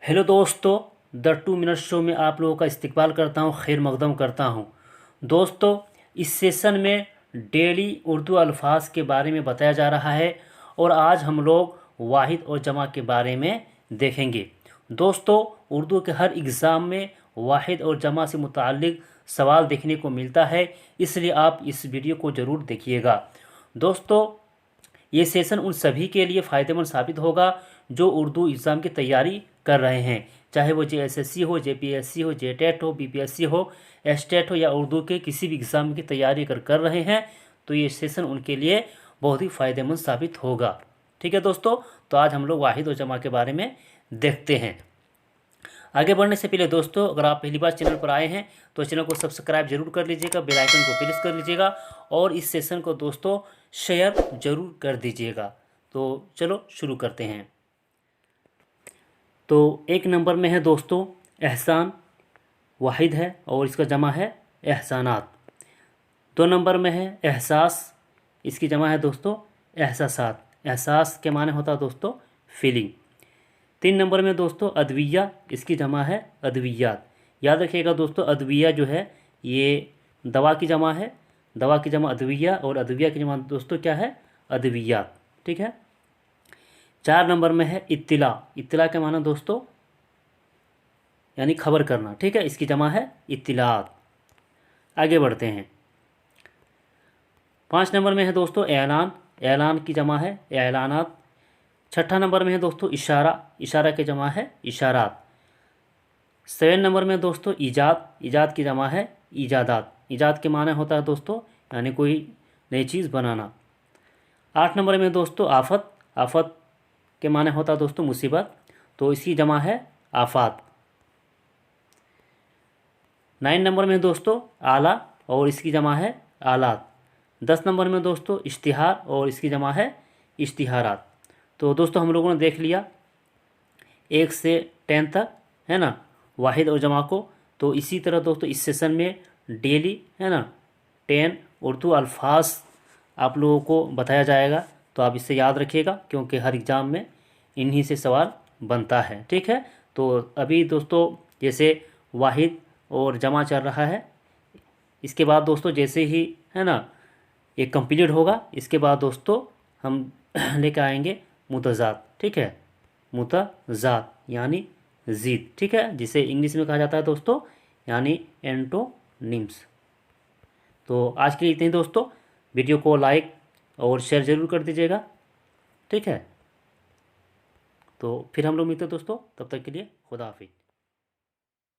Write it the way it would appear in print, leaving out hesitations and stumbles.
Hello दोस्तों, the 2 minute show में आप लोगों का इस्तकबाल करता हूँ, खैर मकदम करता हूँ। दोस्तों, इस सेशन में डेली उर्दू अल्फाज के बारे में बताया जा रहा है और आज हम लोग वाहिद और जमा के बारे में देखेंगे। दोस्तों, उर्दू के हर एग्ज़ाम में वाहिद और जमा से मुताल्लिक़ सवाल देखने को मिलता है, इसलिए आप इस वीडियो को ज़रूर देखिएगा। दोस्तों, ये सेशन उन सभी के लिए फ़ायदेमंद साबित होगा जो उर्दू एग्ज़ाम की तैयारी कर रहे हैं, चाहे वो JSSC हो, JPSC हो, JTET हो, BPSC हो, STET हो या उर्दू के किसी भी एग्ज़ाम की तैयारी अगर कर रहे हैं तो ये सेशन उनके लिए बहुत ही फ़ायदेमंद साबित होगा। ठीक है दोस्तों, तो आज हम लोग वाहिद और जमा के बारे में देखते हैं। आगे बढ़ने से पहले दोस्तों, अगर आप पहली बार चैनल पर आए हैं तो चैनल को सब्सक्राइब जरूर कर लीजिएगा, बेल आइकन को प्रेस कर लीजिएगा और इस सेशन को दोस्तों शेयर जरूर कर दीजिएगा। तो चलो शुरू करते हैं। तो एक नंबर में है दोस्तों एहसान, वाहिद है और इसका जमा है एहसानात। 2 नंबर में है एहसास, इसकी जमा है दोस्तों एहसासात। एहसास के माने होता है दोस्तों फीलिंग। 3 नंबर में दोस्तों अदविया, इसकी जमा है अदवियात। याद रखिएगा दोस्तों, अदविया जो है ये दवा की जमा है, दवा की जमा अदविया और अदविया की जमा दोस्तों क्या है, अदवियात। ठीक है। 4 नंबर में है इत्तिला, इत्तिला के माना दोस्तों यानी खबर करना। ठीक है, इसकी जमा है इत्तिलात। आगे बढ़ते हैं। 5 नंबर में है दोस्तों ऐलान, ऐलान की जमा है ऐलानात। 6 नंबर में है दोस्तों इशारा, इशारा की जमा है इशारात। 7 नंबर में दोस्तों ईजाद, ईजाद की जमा है ईजादात। ईजाद के माने होता है दोस्तों यानी कोई नई चीज़ बनाना। 8 नंबर में दोस्तों आफत, आफत के माने होता है दोस्तों मुसीबत, तो इसकी जमा है आफात। 9 नंबर में दोस्तों आला और इसकी जमा है आलात। 10 नंबर में दोस्तों इश्तिहार और इसकी जमा है इश्तिहारात। तो दोस्तों हम लोगों ने देख लिया 1 से 10 तक, है ना, वाहिद और जमा को। तो इसी तरह दोस्तों इस सेशन में डेली, है ना, 10 उर्दू अल्फाज आप लोगों को बताया जाएगा। तो आप इससे याद रखिएगा क्योंकि हर एग्ज़ाम में इन्हीं से सवाल बनता है। ठीक है। तो अभी दोस्तों जैसे वाहिद और जमा चल रहा है, इसके बाद दोस्तों जैसे ही, है ना, ये कंप्लीट होगा, इसके बाद दोस्तों हम लेकर आएंगे मुतज़ात। ठीक है, मुतज़ात यानी ज़ीद। ठीक है, जिसे इंग्लिश में कहा जाता है दोस्तों यानी एंटोनिम्स। तो आज के लिए इतने ही दोस्तों, वीडियो को लाइक और शेयर ज़रूर कर दीजिएगा। ठीक है, तो फिर हम लोग मिलते हैं दोस्तों, तब तक के लिए खुदा हाफिज़।